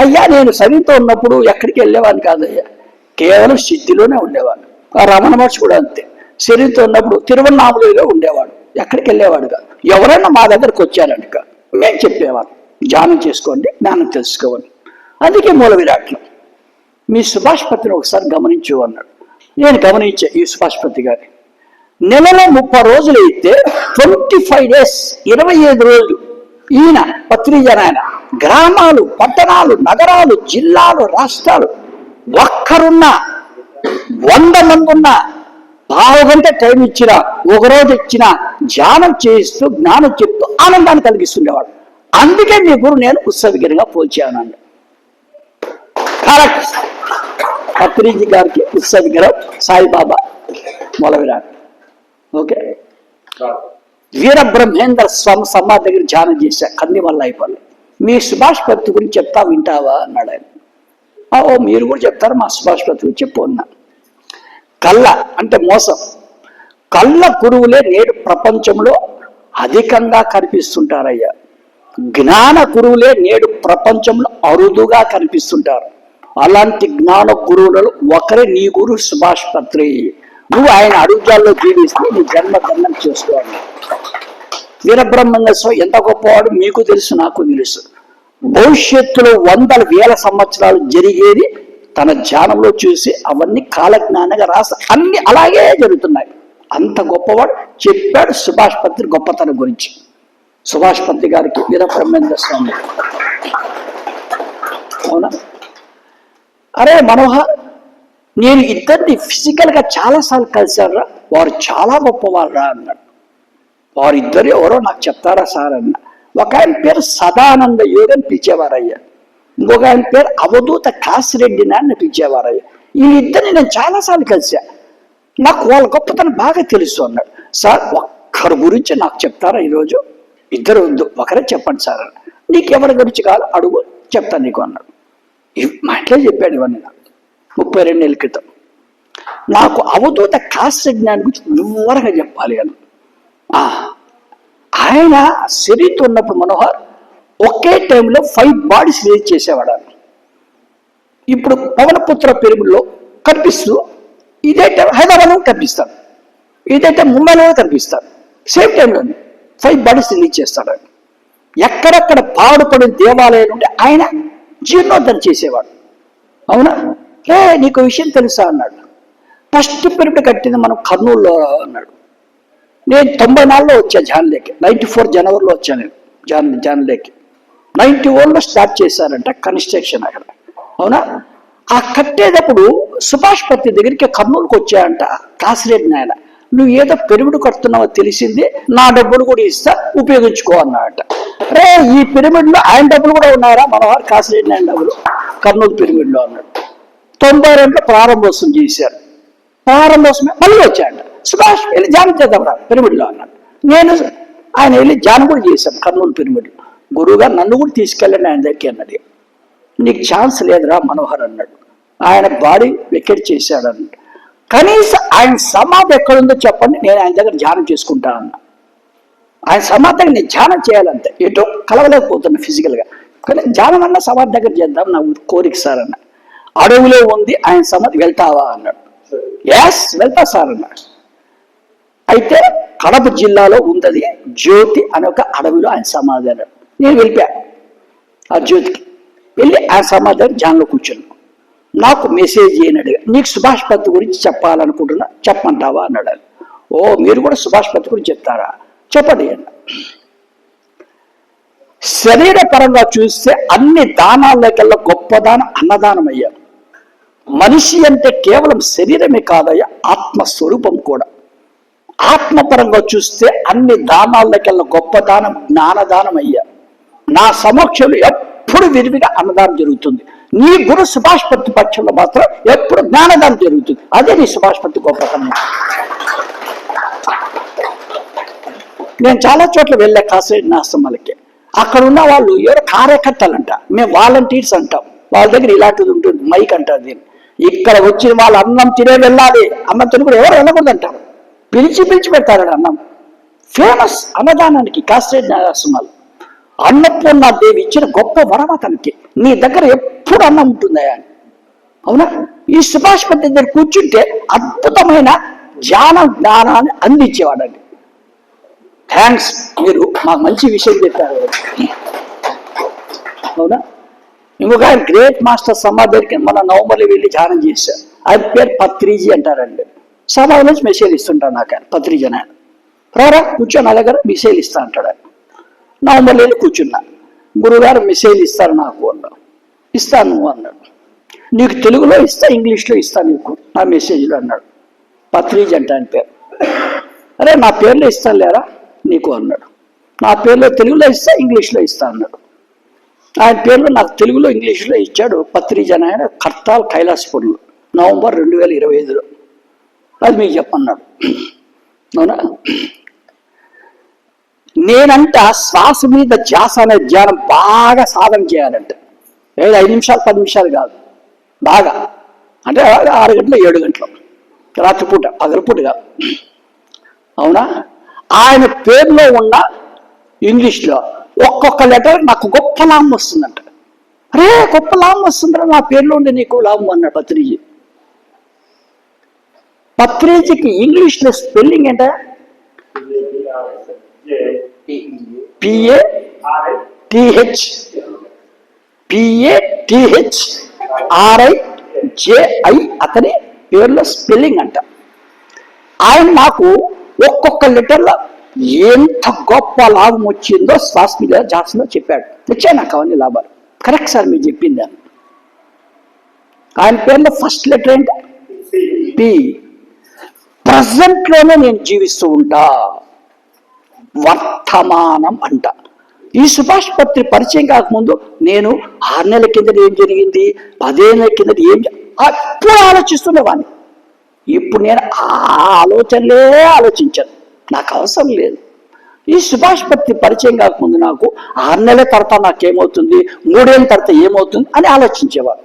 అయ్యా నేను సరితో ఉన్నప్పుడు ఎక్కడికి వెళ్ళేవాడిని కాదయ్యా, కేవలం సిద్ధిలోనే ఉండేవాడు. ఆ రమణ మహర్షి కూడా అంతే, శరీరంతో ఉన్నప్పుడు తిరువన్నామలలో ఉండేవాడు, ఎక్కడికి వెళ్ళేవాడు కాదు. ఎవరైనా మా దగ్గరకు వచ్చారనుక మేము చెప్పేవాడు, ధ్యానం చేసుకోండి, జ్ఞానం తెలుసుకోవాలి. అందుకే మూల విరాట్లు మీ సుభాష్పతిని ఒకసారి గమనించు అన్నాడు. నేను గమనించా ఈ సుభాష్పతి గారిని. నెలలో 30 రోజులు అయితే 25 days 25 రోజులు ఈయన పత్రిజన ఆయన గ్రామాలు, పట్టణాలు, నగరాలు, జిల్లాలు, రాష్ట్రాలు ఒక్కరున్నా 100 మంది ఉన్నా పావు గంట టైం ఇచ్చినా, ఒకరోజు ఇచ్చినా ధ్యానం చేయిస్తూ జ్ఞానం చెప్తూ ఆనందాన్ని కలిగిస్తుండేవాడు. అందుకే మీ గురు నేను ఉత్సవగిరిగా పోల్చానండి. కరెక్ట్. పత్రిజీ గారికి ఉత్సవగిరం సాయిబాబా మూల విరాట్. ఓకే. వీరబ్రహ్మేంద్ర స్వామి సమాధి దగ్గర ధ్యానం చేశా కందిమల్ల అయిపోయి. మీ సుభాష్పతి గురించి చెప్తా వింటావా అన్నాడు ఆయన. ఓ మీరు కూడా చెప్తారు మా సుభాష్పతి గురించి చెప్పు అన్నా. కళ్ళ అంటే మోసం, కళ్ళ గురువులే నేడు ప్రపంచంలో అధికంగా కనిపిస్తుంటారయ్యా. జ్ఞాన గురువులే నేడు ప్రపంచంలో అరుదుగా కనిపిస్తుంటారు. అలాంటి జ్ఞాన గురువులలో ఒకరే నీ గురు సుభాష్పత్రి. నువ్వు ఆయన అడుగుజాల్లో జీవిస్తూ నీ జన్మ దండం చేసుకోవాలి. వీరబ్రహ్మేంద్ర స్వామి ఎంత గొప్పవాడు మీకు తెలుసు, నాకు తెలుసు. భవిష్యత్తులో 100,000 సంవత్సరాలు జరిగేది తన ధ్యానంలో చూసి అవన్నీ కాలజ్ఞానంగా రాసి అన్ని అలాగే జరుగుతున్నాయి. అంత గొప్పవాడు చెప్పాడు సుభాష్పత్రి గొప్పతనం గురించి. సుభాష్పత్రి గారికి వీరబ్రహ్మేంద్ర స్వామి. అవునా? అరే మనోహర్, నేను ఇద్దరిని ఫిజికల్గా చాలాసార్లు కలిశారా, వారు చాలా గొప్పవాళ్ళరా అన్నాడు. వారిద్దరు ఎవరో నాకు చెప్తారా సార్ అన్న. ఒక ఆయన పేరు సదానంద యోగి అని పిలిచేవారయ్యా, ఇంకొక ఆయన పేరు అవధూత కాసిరెడ్డి అని పిలిచేవారయ్యా. వీళ్ళిద్దరిని నేను చాలాసార్లు కలిసా, నాకు వాళ్ళ గొప్పతనం బాగా తెలుసు అన్నాడు. సార్ ఒక్కరి గురించి నాకు చెప్తారా ఈరోజు? ఇద్దరు వద్దు, ఒకరే చెప్పండి సార్ అన్న. నీకు ఎవరి గురించి కావాలో అడుగు, చెప్తాను నీకు అన్నాడు. మాటలే చెప్పాడు ఇవన్నీ నాకు 32 ఏళ్ళ క్రితం. నాకు అవధూత కాసిరెడ్డి గురించి వివరంగా చెప్పాలి అని. ఆయన శరీరంతో ఉన్నప్పుడు మనోహర్ ఒకే టైంలో 5 బాడీస్ రిలీజ్ చేసేవాడు. ఇప్పుడు పవనపుత్ర పిరమిడ్లో కనిపిస్తూ ఇదే టైం హైదరాబాద్లో కనిపిస్తాడు, ఇదే టైం ముంబైలో కనిపిస్తాడు. సేమ్ టైంలో 5 బాడీస్ రిలీజ్ చేస్తాడు. ఆయన ఎక్కడెక్కడ పాడుపడిన దేవాలయం నుండి ఆయన జీర్ణోద్ధరణ చేసేవాడు. అవునా? నీకు విషయం తెలుసా అన్నాడు. ఫస్ట్ పిరమిడ్ కట్టింది మనం కర్నూలులో అన్నాడు. నేను 94లో వచ్చా జాన్లేకి, 94 జనవరిలో వచ్చాను నేను జాన్లేకి. 91లో స్టార్ట్ చేశారంట కన్స్ట్రక్షన్ అక్కడ. అవునా? ఆ కట్టేటప్పుడు సుభాష్పతి దగ్గరికి కర్నూలుకి వచ్చాయంట కాసిరెడ్డి నాయన. నువ్వు ఏదో పిరమిడ్ కడుతున్నావో తెలిసింది, నా డబ్బులు కూడా ఇస్తా, ఉపయోగించుకో అన్నాడట. ఈ పిరమిడ్లో ఆయన డబ్బులు కూడా ఉన్నారా మనోహర్? కాసిరెడ్డి నాయన డబ్బులు కర్నూలు పిరమిడ్లో అన్నాడు. 92లో ప్రారంభోత్సవం చేశారు. ప్రారంభోత్సవమే మళ్ళీ వచ్చాడు. సుభాష్ వెళ్ళి ధ్యానం చేద్దాం రా పిరమిడ్లో అన్నాడు. నేను ఆయన వెళ్ళి ధ్యానం కూడా చేశాను కర్నూలు పిరమిడ్లో. గురువుగారు నన్ను కూడా తీసుకెళ్ళండి ఆయన దగ్గరికి అన్నాడు. నీకు ఛాన్స్ లేదురా మనోహర్ అన్నాడు. ఆయన బాడీ వెకెట్ చేశాడు అన్నాడు. కనీసం ఆయన సమాధి ఎక్కడుందో చెప్పండి, నేను ఆయన దగ్గర ధ్యానం చేసుకుంటా అన్నా. ఆయన సమాధి దగ్గర నేను ధ్యానం చేయాలంటే ఎటో కలవలేకపోతున్నా ఫిజికల్గా, కానీ ధ్యానం అన్న సమాధి దగ్గర చేద్దాం నా కోరిక సార్ అన్న. అడవిలో ఉంది ఆయన సమాధి, వెళ్తావా అన్నాడు. ఎస్ వెళ్తా సార్ అన్నాడు. అయితే కడప జిల్లాలో ఉంది జ్యోతి అనే ఒక అడవిలో ఆయన సమాధి అన్నాడు. నేను వెళ్ళిపోయా ఆ జ్యోతికి, వెళ్ళి ఆయన సమాధి దగ్గర ధ్యానంలో కూర్చున్నాను. నాకు మెసేజ్ చేయనడు, నీకు సుభాష్పతి గురించి చెప్పాలనుకుంటున్నా, చెప్పమంటావా అన్నాడు. మీరు కూడా సుభాష్పతి గురించి చెప్తారా? చెప్పండి అన్న. శరీర పరంగా చూస్తే అన్ని దానాలకల్లా గొప్ప దానం అన్నదానం అయ్యా. మనిషి అంటే కేవలం శరీరమే కాదయ్యా, ఆత్మస్వరూపం కూడా. ఆత్మపరంగా చూస్తే అన్ని దానాలకల్లా గొప్ప దానం జ్ఞానదానం అయ్యా. నా సమక్షంలో ఎప్పుడు విరివిగా అన్నదానం జరుగుతుంది. నీ గురు సుభాష్పతి పక్షంలో మాత్రం ఎప్పుడు జ్ఞానదానం జరుగుతుంది. అదే నీ సుభాష్పతి గొప్పతనం. నేను చాలా చోట్ల వెళ్ళా కాసిరెడ్డి ఆశ్రమాలకి. అక్కడ ఉన్న వాళ్ళు ఎవరో కార్యకర్తలంట, మేము వాలంటీర్స్ అంటాం. వాళ్ళ దగ్గర ఇలాంటిది ఉంటుంది, మైక్ అంటారు దీన్ని. ఇక్కడ వచ్చిన వాళ్ళు అన్నం తినే వెళ్ళాలి, అన్నం తిని కూడా ఎవరు వెళ్ళకూడదు అంటారు. పిలిచి పెడతారు అన్నం. ఫేమస్ అన్నదానానికి కాసిరెడ్డి ఆశ్రమాలు. అన్నపూర్ణ దేవి ఇచ్చిన గొప్ప వరం అతనికి. నీ దగ్గర ఎప్పుడు అన్నం ఉంటుందా అని. అవునా? ఈ సుభాష్ పత్రి దగ్గర కూర్చుంటే అద్భుతమైన జ్ఞానాన్ని అందించేవాడండి. థ్యాంక్స్, మీరు మాకు మంచి విషయం చెప్పారు. అవునా? ఇంకొక ఆయన గ్రేట్ మాస్టర్ సమాధి దగ్గరికి మన నవంబర్లో వెళ్ళి ధ్యానం చేశారు. ఆయన పేరు పత్రిజీ అంటారండి. సభ నుంచి మెసేజ్ ఇస్తుంటాడు నాకు ఆయన, పత్రిజీ అని. ఆయన రారా కూర్చో, నా దగ్గర మెసేజ్ ఇస్తా అంటాడు ఆయన. నవంబర్లో వెళ్ళి కూర్చున్నా. గురుగారు మెసేజ్ ఇస్తారు నాకు అన్నాడు. ఇస్తాను నువ్వు అన్నాడు. నీకు తెలుగులో ఇస్తా, ఇంగ్లీష్లో ఇస్తా నీకు నా మెసేజ్లో అన్నాడు. పత్రిజీ అంటే ఆయన పేరు. అరే నా పేర్లో ఇస్తాను లేరా నీకు అన్నాడు. నా పేర్లో తెలుగులో ఇస్తా, ఇంగ్లీష్లో ఇస్తా అన్నాడు. ఆయన పేర్లో నాకు తెలుగులో ఇంగ్లీష్లో ఇచ్చాడు. పత్రిజీ అని ఆయన, కర్తాల్ కైలాసపూర్లో, నవంబర్ 2025లో. అది మీకు చెప్పన్నాడు. అవునా? నేనంట శ్వాస మీద ధ్యాస అనే ధ్యానం బాగా సాధన చేయాలంట. 5 నిమిషాలు 10 నిమిషాలు కాదు, బాగా అంటే 6 గంటలు 7 గంటలు రాత్రిపూట, పగలపూట కాదు. అవునా? ఆయన పేరులో ఉన్న ఇంగ్లీష్లో ఒక్కొక్క లెటర్ నాకు గొప్ప లాభం వస్తుందంట. అరే గొప్ప లాభం వస్తుందిరా నా పేరులో ఉండే నీకు లాభం అన్నాడు పత్రిజీ. పత్రిజీకి ఇంగ్లీష్లో స్పెల్లింగ్ ఏంట? PATHRIJI అతని పేర్లో స్పెల్లింగ్ అంట. ఆయన నాకు ఒక్కొక్క లెటర్లో ఎంత గొప్ప లాభం వచ్చిందో శ్వాస మీద జాస్తిలో చెప్పాడు. వచ్చాయి నాకు అవన్నీ లాభాలు. కరెక్ట్ సార్ మీరు చెప్పింది. ఆయన పేర్లో ఫస్ట్ లెటర్ ఏంటి? P. ప్రజెంట్లోనే నేను జీవిస్తూ ఉంటా, వర్తమానం అంట. ఈ సుభాష్ పత్రి పరిచయం కాకముందు నేను 6 నెలల కింద ఏం జరిగింది, 10 ఏళ్ళ కింద ఏం అప్పుడు ఆలోచిస్తుండేవాడిని. ఇప్పుడు నేను ఆ ఆలోచనలే ఆలోచించాను, నాకు అవసరం లేదు. ఈ సుభాష్ పత్రి పరిచయం కాకముందు నాకు 6 నెలల తర్వాత నాకేమవుతుంది, 3 ఏళ్ళ తర్వాత ఏమవుతుంది అని ఆలోచించేవాడు.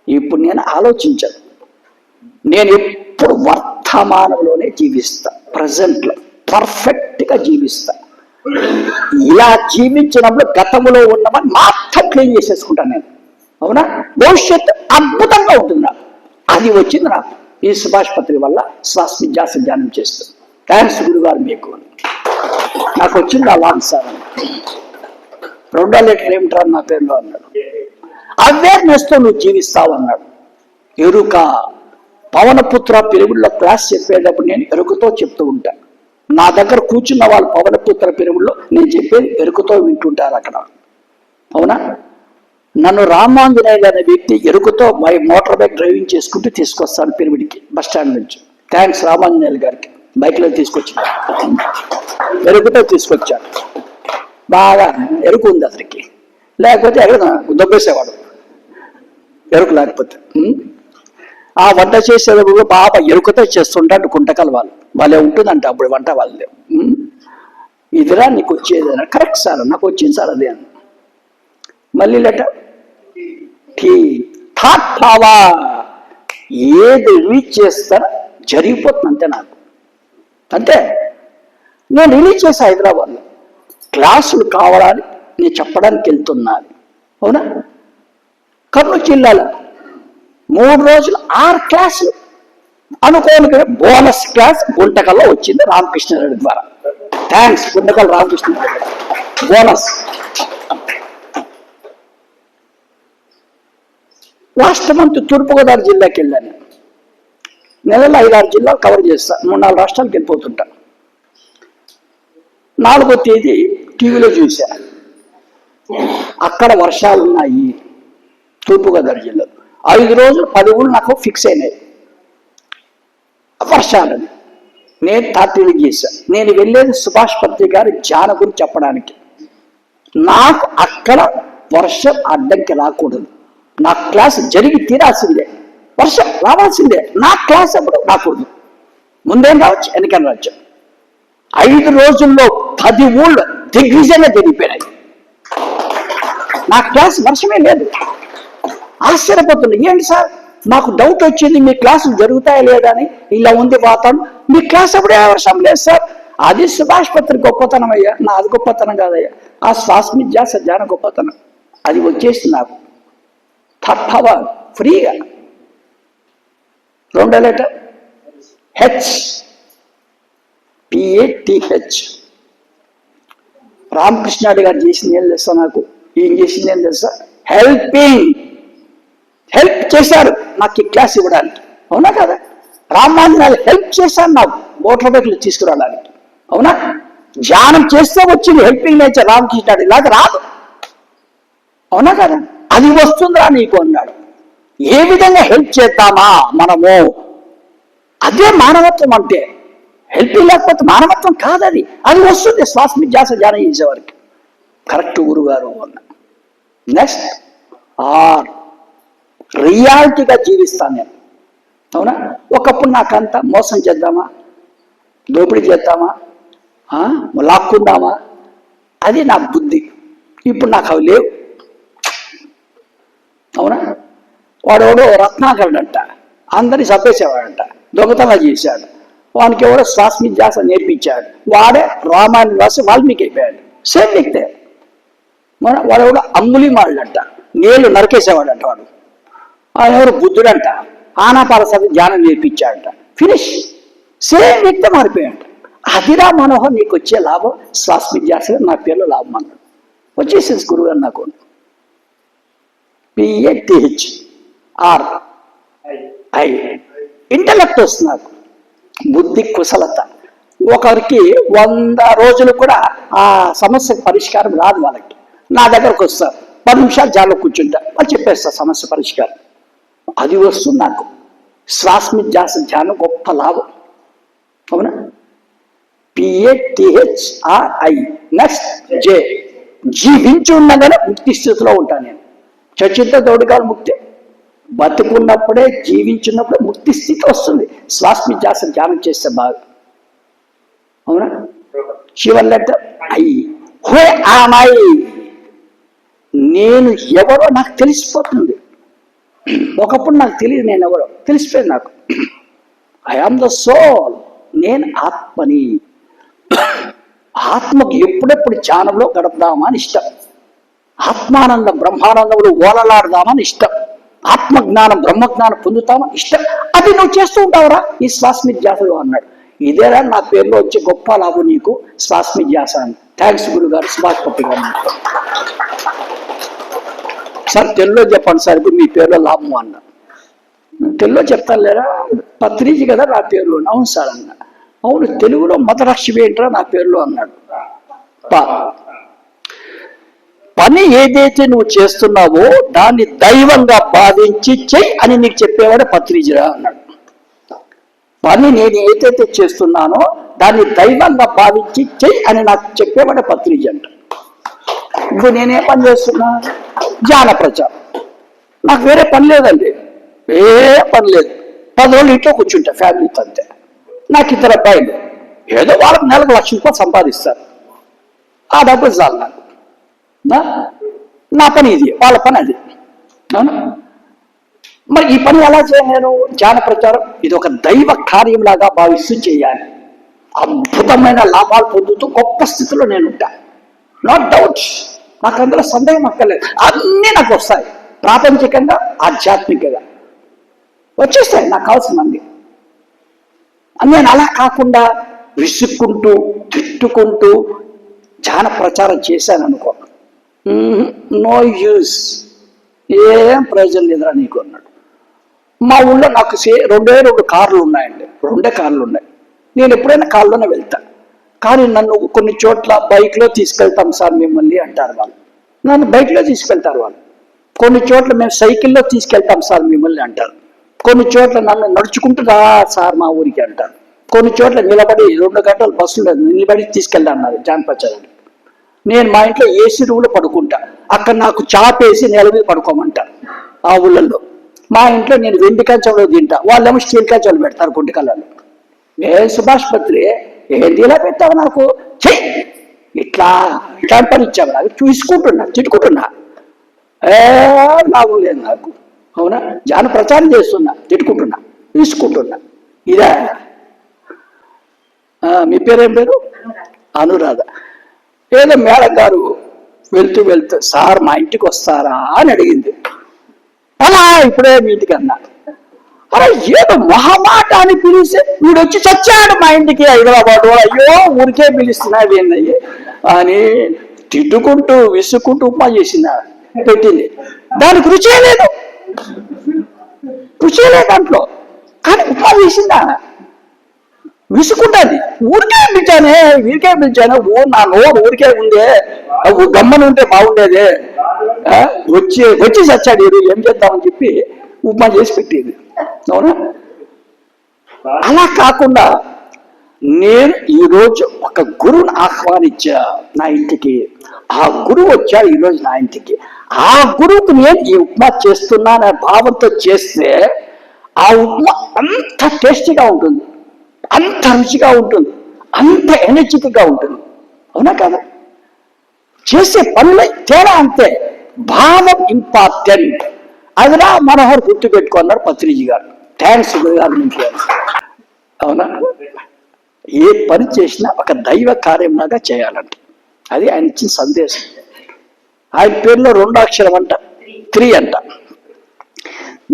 ఇప్పుడు నేను ఆలోచించాను. నేను ఎప్పుడు వర్తమానంలోనే జీవిస్తా, ప్రజెంట్లో పర్ఫెక్ట్గా జీవిస్తా. ఇలా జీవించినప్పుడు గతంలో ఉన్నవన్నీ మాత్రం క్లీన్ చేసేసుకుంటాను నేను. అవునా? భవిష్యత్తు అద్భుతంగా ఉంటుంది నాకు. అది వచ్చింది నాకు ఈ సుభాష్ పత్రి వల్ల. శ్వాస ధ్యానం చేస్తూ థ్యాంక్స్ గురుగారు మీకు, నాకు వచ్చింది అలా సార్. 2వ లెటర్ ఏమిటారు నా పేరులో అన్నాడు. అవేర్నెస్తో నువ్వు జీవిస్తావు అన్నాడు. ఎరుక. పవనపుత్ర పిరమిడ్లో క్లాస్ చెప్పేటప్పుడు నేను ఎరుకతో చెప్తూ ఉంటాను. నా దగ్గర కూర్చున్న వాళ్ళు పవనపుత్ర పిరమిడ్లో నేను చెప్పేది ఎరుకతో వింటుంటారు అక్కడ. అవునా? నన్ను రామాంజనేయులు అనే వ్యక్తి ఎరుకతో మోటార్ బైక్ డ్రైవింగ్ చేసుకుంటూ తీసుకొస్తాను పిరమిడ్కి, బస్ స్టాండ్ నుంచి. థ్యాంక్స్ రామాంజనేయులు గారికి. బైక్లో తీసుకొచ్చాను, ఎరుకతో తీసుకొచ్చాను. బాగా ఎరుకు ఉంది అతనికి, లేకపోతే ఎక్కడ దొబ్బేసేవాడు ఎరుకు లేకపోతే. ఆ వంట చేసేటప్పుడు బాగా ఎరుకతో చేస్తుంటాడు గుంటకలు వాళ్ళే ఉంటుందంట అప్పుడు వంట వాళ్ళే. ఇదిరా నీకు వచ్చేదేనా? కరెక్ట్ సార్, నాకు వచ్చింది సార్ అదే అని. మళ్ళీ లెటర్ థాట్ పవర్. ఏది రిలీజ్ చేస్తారో జరిగిపోతుంది అంతే నాకు. అంటే నేను రిలీజ్ చేసా హైదరాబాద్లో. క్లాసులు కావాలని నేను చెప్పడానికి వెళ్తున్నాను. అవునా? కర్నూలు జిల్లాలో 3 రోజులు 6 క్లాసులు అనుకోని బోనస్ క్లాస్ గుంటకల్లో వచ్చింది రామకృష్ణారెడ్డి ద్వారా. Thanks Guntakal Ramakrishna Reddy. Bonus. Last month తూర్పుగోదావరి జిల్లాకి వెళ్ళాను. నెలలో 5-6 జిల్లాలు కవర్ చేస్తా. 3-4 రాష్ట్రాలకు వెళ్ళిపోతుంటా. 4వ తేదీ టీవీలో చూసా, అక్కడ వర్షాలు ఉన్నాయి తూర్పుగోదావరి జిల్లాలో. 5 రోజులు 10 ఊళ్ళు నాకు ఫిక్స్ అయినాయి వర్షాలని. నేను తాత్విక చేశాను. నేను వెళ్ళేది సుభాష్ పత్రి గారి ధ్యాన గురించి చెప్పడానికి. నాకు అక్కడ వర్షం అడ్డంకి రాకూడదు. నా క్లాస్ జరిగి తీరాల్సిందే, వర్షం రావాల్సిందే. నా క్లాస్ అప్పుడు రాకూడదు. ముందేం రావచ్చు, వెనకని రావచ్చు. 5 రోజుల్లో 10 ఊళ్ళు దిగ్విజయంగా జరిగిపోయినాయి. నా క్లాస్ వర్షమే లేదు. ఆశ్చర్యపోతుంది. ఏంటి సార్ నాకు డౌట్ వచ్చింది, మీ క్లాసులు జరుగుతాయా లేదా అని. ఇలా ఉంది వాతావరణం. మీ క్లాస్ అప్పుడే వర్షం లేదు సార్. అది సుభాష్ పత్రి గొప్పతనం అయ్యా, నాది గొప్పతనం కాదయ్యా. ఆ శ్వాస మీద ధ్యాస ధ్యాన గొప్పతనం అది వచ్చేసి నాకు తప్పవ ఫ్రీగా. రెండో లెటర్ హెచ్, PATH. రామకృష్ణాడు గారు చేసింది ఏం తెలుసా, నాకు ఏం చేసింది ఏం తెలుసా, హెల్పింగ్. హెల్ప్ చేశారు నాకు ఈ క్లాస్ ఇవ్వడానికి, అవునా కదా? రామాంజనాలు హెల్ప్ చేశారు నాకు మోటార్ బైక్లు తీసుకురావడానికి, అవునా? ధ్యానం చేస్తే వచ్చింది హెల్పింగ్ నేచర్. రామకృష్ణాడు ఇలాగ రాదు, అవునా కదా? అది వస్తుందిరా నీకు అన్నాడు. ఏ విధంగా హెల్ప్ చేద్దామా మనము, అదే మానవత్వం అంటే. హెల్పింగ్ లేకపోతే మానవత్వం కాదు, అది అది వస్తుంది శ్వాస మీద ధ్యాస ధ్యానం చేసేవారికి. కరెక్ట్ గురుగారు అన్న. నెక్స్ట్ ఆర్, రియాలిటీగా జీవిస్తాను నేను, అవునా? ఒకప్పుడు నాకంతా మోసం చేద్దామా, దోపిడీ చేద్దామా, లాక్కుందామా, అది నా బుద్ధి. ఇప్పుడు నాకు అవి లేవు, అవునా? వాడెవడో రత్నాకరుడంట, అందరినీ చంపేసేవాడంట, దొంగతనం చేశాడు. వానికి ఎవడో శ్వాస మీద ధ్యాస నేర్పించాడు, వాడే రామాయణం రాసి వాల్మీకి అయిపోయాడు. సేమ్ వ్యక్తే. వాడెవడో అంగుళీమాలుడంట, నీళ్లు నరికేసేవాడంట వాడు. ఆయన ఎవరు బుద్ధుడంట, ఆనాపానసతి ధ్యానం నేర్పించాడంట. ఫినిష్. సేమ్ వ్యక్తి మారిపోయాడు. అదిరా మనోహర్ నీకు వచ్చే లాభం, శ్వాస మీద ధ్యాస. నా పేర్లో లాభం అన్నాడు. వచ్చేసేసి గురుగారు నాకు PATH RI. ఇంటలెక్ట్ వస్తుంది నాకు, బుద్ధి కుశలత. ఒకరికి 100 రోజులు కూడా ఆ సమస్యకు పరిష్కారం రాదు వాళ్ళకి. నా దగ్గరకు వస్తారు, 10 నిమిషాలు జాలో కూర్చుంటా, వాళ్ళు చెప్పేస్తా సమస్య పరిష్కారం. అది వస్తుంది నాకు. శ్వాస మీద ధ్యాస ధ్యానం గొప్ప లాభం, అవునా? PATH RI. నెక్స్ట్ J, జీవించి ఉండగానే ముక్తి స్థితిలో ఉంటాను నేను. చచ్చిత దౌడికాలు ముక్తి. బతుకున్నప్పుడే జీవించున్నప్పుడే ముక్తి స్థితి వస్తుంది శ్వాస మీద ధ్యాస ధ్యానం చేస్తే బాగా, అవునా? చివరి letter I. Who am I, నేను ఎవరో నాకు తెలిసిపోతుంది. ఒకప్పుడు నాకు తెలియదు నేను ఎవరో, తెలిసిపోయింది నాకు. ఐ ఆమ్ ద సోల్, నేను ఆత్మని. ఆత్మకు ఎప్పుడెప్పుడు ధ్యానంలో గడపదామా అని ఇష్టం. ఆత్మానందం బ్రహ్మానందంలో ఓలలాడదామని ఇష్టం. ఆత్మజ్ఞానం బ్రహ్మజ్ఞానం పొందుతామని ఇష్టం. అది నువ్వు చేస్తూ ఉంటావురా ఈ శ్వాస మీద ధ్యాసలో అన్నాడు. ఇదేరా నా పేరులో వచ్చే గొప్ప లాభం నీకు, శ్వాస మీద ధ్యాస అని. థ్యాంక్స్ గురుగారు, సుభాష్ పత్రి గారు. సార్ తెలుగులో చెప్పండి సార్, ఇప్పుడు మీ పేరులో లాభం అన్న. తెలుగులో చెప్తాను లేరా, పత్రిజీ కదా నా పేరులో. అవును సార్ అన్న. అవును, తెలుగులో మతలక్ష్మి ఏంట్రా నా పేరులో అన్నాడు. పని ఏదైతే నువ్వు చేస్తున్నావో దాన్ని దైవంగా భావించి చెయ్యి అని నీకు చెప్పేవాడే పత్రిజిరా అన్నాడు. పని నేను ఏదైతే చేస్తున్నానో దాన్ని దైవంగా భావించి చెయ్యి అని నాకు చెప్పేవాడే పత్రిజి అంట. ఇప్పుడు నేనే పని చేస్తున్నా, ధ్యాన ప్రచారం. నాకు వేరే పని లేదండి, ఏ పని లేదు. 10 రోజులు ఇంట్లో కూర్చుంటా ఫ్యామిలీతో అంతే. నాకు 2 అబ్బాయిలు, ఏదో వాళ్ళకి నెలకు ₹1,00,000 సంపాదిస్తారు. ఆ డబ్బులు చాలు నాకు. నా పని ఇది, వాళ్ళ పని అది. మరి ఈ పని ఎలా చేయాలి నేను? ధ్యాన ప్రచారం ఇది ఒక దైవ కార్యంలాగా భావిస్తూ చేయాలి. అద్భుతమైన లాభాలు పొందుతూ గొప్ప స్థితిలో నేను ఉంటా, నాట్ డౌట్. నాకు అందులో సందేహం అక్కర్లేదు. అన్నీ నాకు వస్తాయి, ప్రాపంచికంగా ఆధ్యాత్మికంగా వచ్చేస్తాయి నాకు కావాల్సినవన్నీ. నేను అలా కాకుండా విసుక్కుంటూ తిట్టుకుంటూ ధ్యాన ప్రచారం చేశాను అనుకో, నో యూస్, ఏం ప్రయోజనం లేదురా నీకు అన్నాడు. మా ఊళ్ళో నాకు 2 కార్లు ఉన్నాయండి, 2 కార్లు ఉన్నాయి. నేను ఎప్పుడైనా కార్లోనే వెళ్తా, కానీ నన్ను కొన్ని చోట్ల బైక్లో తీసుకెళ్తాం సార్ మిమ్మల్ని అంటారు వాళ్ళు. నన్ను బైక్లో తీసుకెళ్తారు వాళ్ళు. కొన్ని చోట్ల మేము సైకిల్లో తీసుకెళ్తాం సార్ మిమ్మల్ని అంటారు. కొన్ని చోట్ల నన్ను నడుచుకుంటూ రా సార్ మా ఊరికి అంటారు. కొన్ని చోట్ల నిలబడి 2 గంటలు బస్సులో నిలబడి తీసుకెళ్ళన్నారు జానపచారానికి. నేను మా ఇంట్లో ఏసీ రూమ్లో పడుకుంటా, అక్కడ నాకు చాపేసి నేల మీద పడుకోమంటారు ఆ ఊళ్ళల్లో. మా ఇంట్లో నేను వెండి కంచంలో తింటా, వాళ్ళేమో స్టీల్ కంచంలో పెడతారు గుంటకల్లో. సుభాష్ పత్రి ఏంది ఇలా పెట్టావు నాకు, చెయ్యి ఇట్లా ఇట్లాంటి పని ఇచ్చావు నాకు, చూసుకుంటున్నా తిట్టుకుంటున్నా, లాభం లేదు నాకు. అవునా, ధ్యాన ప్రచారం చేస్తున్నా, తిట్టుకుంటున్నా, తీసుకుంటున్నా. ఇదే మీ పేరేం పేరు? అనురాధ. ఏదో మేడం గారు వెళ్తూ సార్ మా ఇంటికి వస్తారా అని అడిగింది. అలా ఇప్పుడే మీ ఇంటికి అన్నా. అరే ఏదో మొహమాట అని పిలిస్తే వీడు వచ్చి చచ్చాడు మా ఇంటికి హైదరాబాద్. అయ్యో ఊరికే పిలుస్తున్నావు ఏందయ్యి అని తిట్టుకుంటూ విసుక్కుంటూ ఉప్మా చేసింది, పెట్టింది. దానికి రుచే లేదు దాంట్లో. కానీ ఉప్మా చేసిందా విసుకుంటుంది. ఊరికే పిలిచాను నా నోరు ఊరికే ఉందే, గమ్మని ఉంటే బాగుండేదే, వచ్చి చచ్చాడు ఏం చేద్దామని చెప్పి ఉప్మా చేసి పెట్టేది. అవునా? అలా కాకుండా నేను ఈరోజు ఒక గురువుని ఆహ్వానించా నా ఇంటికి. ఆ గురువు వచ్చాడు ఈరోజు నా ఇంటికి. ఆ గురువుకు నేను ఈ ఉప్మా చేస్తున్నా అనే భావంతో చేస్తే ఆ ఉప్మా అంత టేస్టీగా ఉంటుంది, అంత రుచిగా ఉంటుంది, అంత ఎనర్జెటిక్గా ఉంటుంది. అవునా కదా? చేసే పనుల తేడా అంతే, భావం ఇంపార్టెంట్. అదిలా మనోహర్ గుర్తు పెట్టుకున్నారు పత్రిజీ గారు. థ్యాంక్స్ గారి నుంచి. అవునా? ఏ పని చేసినా ఒక దైవ కార్యంలాగా చేయాలంట. అది ఆయన ఇచ్చిన సందేశం. ఆయన పేరులో 2 అక్షరం అంట, 3 అంట.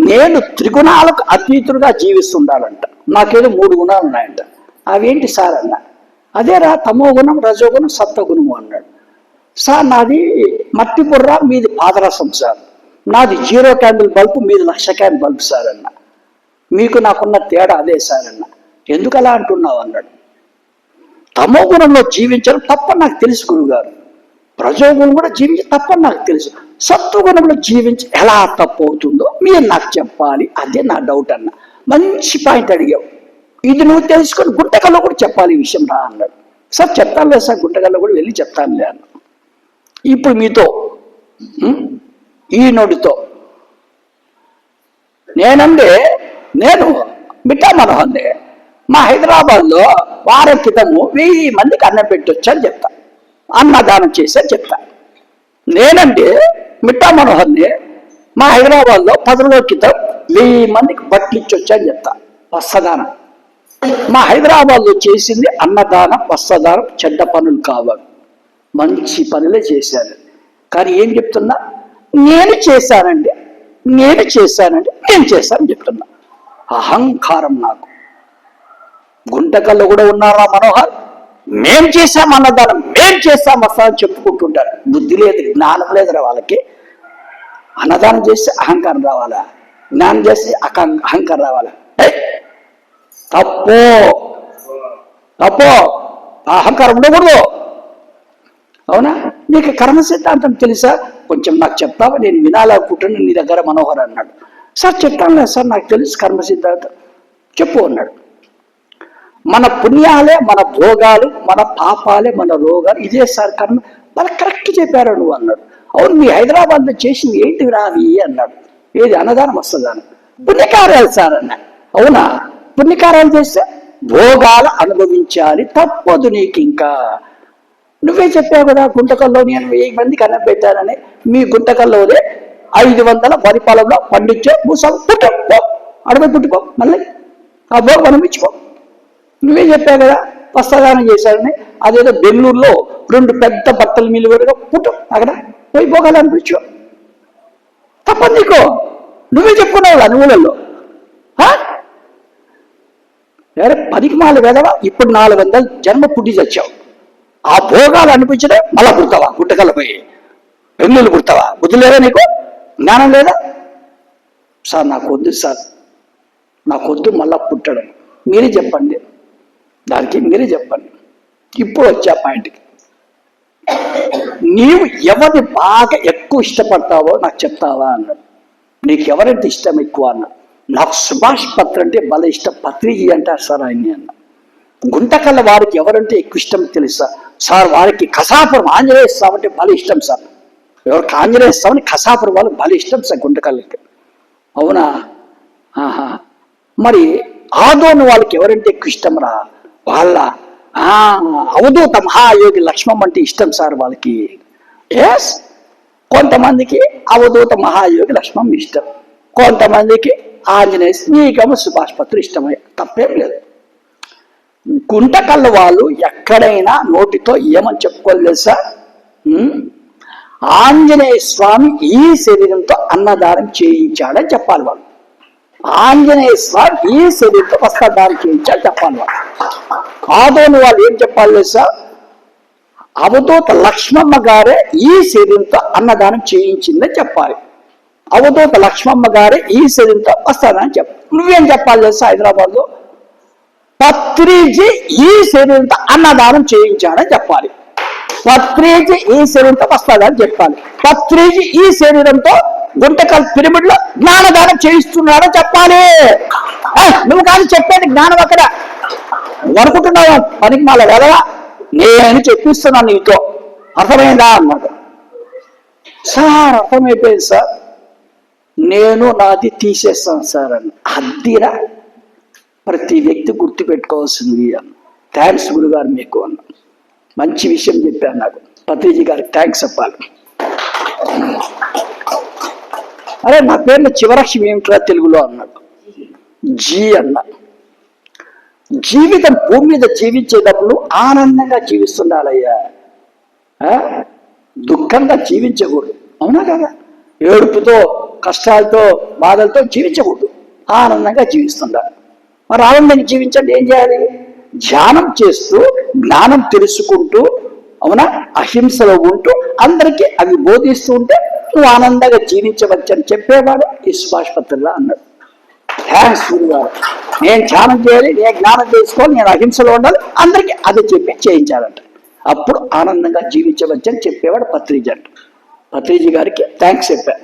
నేను త్రిగుణాలకు అతీతుడుగా జీవిస్తుండాలంట. నాకేదో 3 గుణాలు ఉన్నాయంట. అవేంటి సార్ అన్న. అదేరా తమో గుణం, రజోగుణం, సత్వగుణము అన్నాడు. సార్ నాది మట్టి బుర్ర, మీది పాదరసం సార్. నాది 0 క్యాండిల్ బల్బు, మీది 1,00,000 క్యాండిల్ బల్బు సార్ అన్న. మీకు నాకున్న తేడా అదే సార్ అన్న. ఎందుకు అలా అంటున్నావు అన్నాడు. తమో గుణంలో జీవించడం తప్పని నాకు తెలుసు గురుగారు, రజోగుణం కూడా జీవించి తప్పని నాకు తెలుసు, సత్వగుణంలో జీవించి ఎలా తప్పు అవుతుందో మీరు నాకు చెప్పాలి, అదే నా డౌట్ అన్న. మంచి పాయింట్ అడిగావు, ఇది నువ్వు తెలుసుకొని గుంటకల్లో కూడా చెప్పాలి ఈ విషయం రా అన్నాడు. సార్ చెప్తానులే సార్, గుంటకల్లో కూడా వెళ్ళి చెప్తానులే అన్న. ఇప్పుడు మీతో ఈ నోటితో నేను మిఠా మనోహర్ని మా హైదరాబాద్లో వారం క్రితము 1000 మందికి అన్నం పెట్టొచ్చు అని చెప్తా, అన్నదానం చేసి అని చెప్తా. మిఠా మనోహర్ని మా హైదరాబాద్లో 10 రోజుల క్రితం 1000 మందికి బట్టలు ఇచ్చొచ్చు అని చెప్తా, వస్త్రదానం. మా హైదరాబాద్లో చేసింది అన్నదానం, వస్త్రదానం, చెడ్డ పనులు కావాలి, మంచి పనులే చేశాను. కానీ ఏం చెప్తున్నా, నేను చేశానండి నేను చేశానని చెప్తున్నా. అహంకారం నాకు. గుంటకల్లో కూడా ఉన్నారా మనోహర్, మేం చేశాం అన్నదానం, మేం చేశాం వస్తామని చెప్పుకుంటుంటారు. బుద్ధి లేదు, జ్ఞానం లేదురా వాళ్ళకి. అన్నదానం చేస్తే అహంకారం రావాలా, జ్ఞానం చేస్తే అహంకారం రావాలా? తప్పు అహంకారం ఉండకూడదు. అవునా? నీకు కర్మ సిద్ధాంతం తెలుసా? కొంచెం నాకు చెప్తావా, నేను వినాలనుకుంటున్నాను నీ దగ్గర మనోహర్ అన్నాడు. సార్ చెప్తాను లేదు సార్, నాకు తెలుసు కర్మ సిద్ధాంతం, చెప్పు అన్నాడు. మన పుణ్యాలే మన భోగాలు, మన పాపాలే మన రోగాలు, ఇదే సార్ కర్మ. వాళ్ళు కరెక్ట్ చెప్పారు నువ్వు అన్నాడు. అవును, మీ హైదరాబాద్లో చేసింది ఏంటి రావి అన్నాడు. ఏది? అన్నదానం, వస్త్రదానం, పుణ్యకార్యాలు సార్ అన్నా. అవునా? పుణ్యకార్యాలు చేస్తే భోగాలు అనుభవించాలి, తప్పదు నీకు. ఇంకా నువ్వే చెప్పావు కదా, గుంటకల్లో నేను 1000 మందికి అన్నం పెట్టానని. మీ గుంటకల్లోనే 500 వరి పొలంలో పండించే భూసాలు పుట్టుకో, అడవి పుట్టుకో, మళ్ళీ ఆ భోగం అనిపించుకో. నువ్వే చెప్పావు కదా వస్త్రదానం చేశారని. అదేదో బెంగళూరులో 2 పెద్ద బట్టలు మిల్లుగా పుట్టు, అక్కడ పోయి భోగాలు అనిపించు. తప్పదు నీకు, నువ్వే చెప్పుకున్నావు అనువులలో. వేరే 10కి మాల వెదవా, ఇప్పుడు 400 జన్మ పుట్టి చచ్చావు. ఆ భోగాలు అనిపించడే మళ్ళా పుడతావా, గుట్టకల్ల పోయి బెంగళూరు పుడతావా? బుద్ధి లేదా నీకు, జ్ఞానం లేదా? సార్ నాకు వద్దు సార్, నాకు వద్దు మళ్ళా పుట్టడం, మీరే చెప్పండి, దానికి మీరే చెప్పండి. ఇప్పుడు వచ్చే పాయింట్కి, నీవు ఎవరిని బాగా ఎక్కువ ఇష్టపడతావో నాకు చెప్తావా అన్నాడు. నీకు ఎవరంటే ఇష్టం ఎక్కువ అన్నాడు. నాకు సుభాష్ పత్ర అంటే భలే ఇష్టం, పత్రిజీ అంటారు సార్ ఆయన్ని అన్న. గుంటకల్ల వారికి ఎవరంటే ఎక్కువ ఇష్టం తెలుసా సార్? వారికి కసాపురం ఆంజనేయ స్వామి అంటే భలే ఇష్టం సార్. ఎవరికి ఆంజనేయ స్వామిని కసాపురం వాళ్ళకి భలే ఇష్టం సార్ గుంటకల్లకి. అవునా? మరి ఆదోని వాళ్ళకి ఎవరంటే ఎక్కువ ఇష్టం రా? వాళ్ళ అవధూత మహాయోగి లక్ష్మణ్ అంటే ఇష్టం సార్ వాళ్ళకి. ఎస్, కొంతమందికి అవధూత మహాయోగి లక్ష్మణ్ ఇష్టం, కొంతమందికి ఆంజనేయ, నీకేమో సుభాష్ పత్రి ఇష్టమయ్య, తప్పేం లేదు. గుంటకళ్ళ వాళ్ళు ఎక్కడైనా నోటితో ఏమని చెప్పుకోలేదు సార్, ఆంజనేయ స్వామి ఈ శరీరంతో అన్నదానం చేయించాడని చెప్పాలి వాళ్ళు. ఆంజనేయ స్వామి ఈ శరీరంతో వస్త్రదానం చేయించాడు చెప్పాలి వాళ్ళు. ఆదోని వాళ్ళు ఏం చెప్పాలి సార్, అవధూత లక్ష్మమ్మ గారే ఈ శరీరంతో అన్నదానం చేయించిందని చెప్పాలి. అవధూత లక్ష్మమ్మ గారే ఈ శరీరంతో వస్త్రదానం చెప్పాలి. నువ్వేం చెప్పాలి తెలుసా, హైదరాబాద్ లో పత్రిజీ ఈ శరీరంతో అన్నదానం చేయించాడని చెప్పాలి. పత్రిజీ ఈ శరీరంతో వస్త్రదానం చెప్పాలి. పత్రిజీ ఈ శరీరంతో గుంటకల్ పిరమిడ్ లో జ్ఞానదానం చేయిస్తున్నాడని చెప్పాలి. నువ్వు కానీ చెప్పేది జ్ఞానం అక్కడ అనుకుంటున్నావు, పనికి మళ్ళీ వెళ్ళవా, నేను చెప్పిస్తున్నాను నీతో, అర్థమైందా అన్నాడు. సార్ అర్థమైపోయింది సార్, నేను నాది తీసేస్తాను సార్ అని. అద్దిరా ప్రతి వ్యక్తి గుర్తుపెట్టుకోవాల్సింది అన్న. థ్యాంక్స్ గురుగారు మీకు అన్న, మంచి విషయం చెప్పారు నాకు. పత్రిజీ గారికి థ్యాంక్స్ చెప్పాలి. అరే నా పేరులో చివరక్షం ఏమిట్రా తెలుగులో అన్నాడు. జీ అన్న. జీవితం భూమి మీద జీవించేటప్పుడు ఆనందంగా జీవిస్తుండాలయ్యా, దుఃఖంగా జీవించకూడదు. అవునా కదా? ఏడుపుతో కష్టాలతో బాధలతో జీవించకూడదు, ఆనందంగా జీవిస్తుండాలి. మరి ఆనందంగా జీవించండి ఏం చేయాలి? ధ్యానం చేస్తూ జ్ఞానం తెలుసుకుంటూ, అవునా, అహింసలో ఉంటూ అందరికీ అవి బోధిస్తూ ఉంటే నువ్వు ఆనందంగా జీవించవచ్చని చెప్పేవాడు ఈ సుభాష్ పత్రిలా అన్నాడు. థ్యాంక్స్ గురుగారు, నేను ధ్యానం చేయాలి, నేను జ్ఞానం తెలుసుకోవాలి, నేను అహింసలో ఉండాలి, అందరికీ అది చెప్పి చేయించాలంట. అప్పుడు ఆనందంగా జీవించవచ్చని చెప్పేవాడు పత్రిజీ అంట. పత్రిజీ గారికి థ్యాంక్స్ చెప్పాను.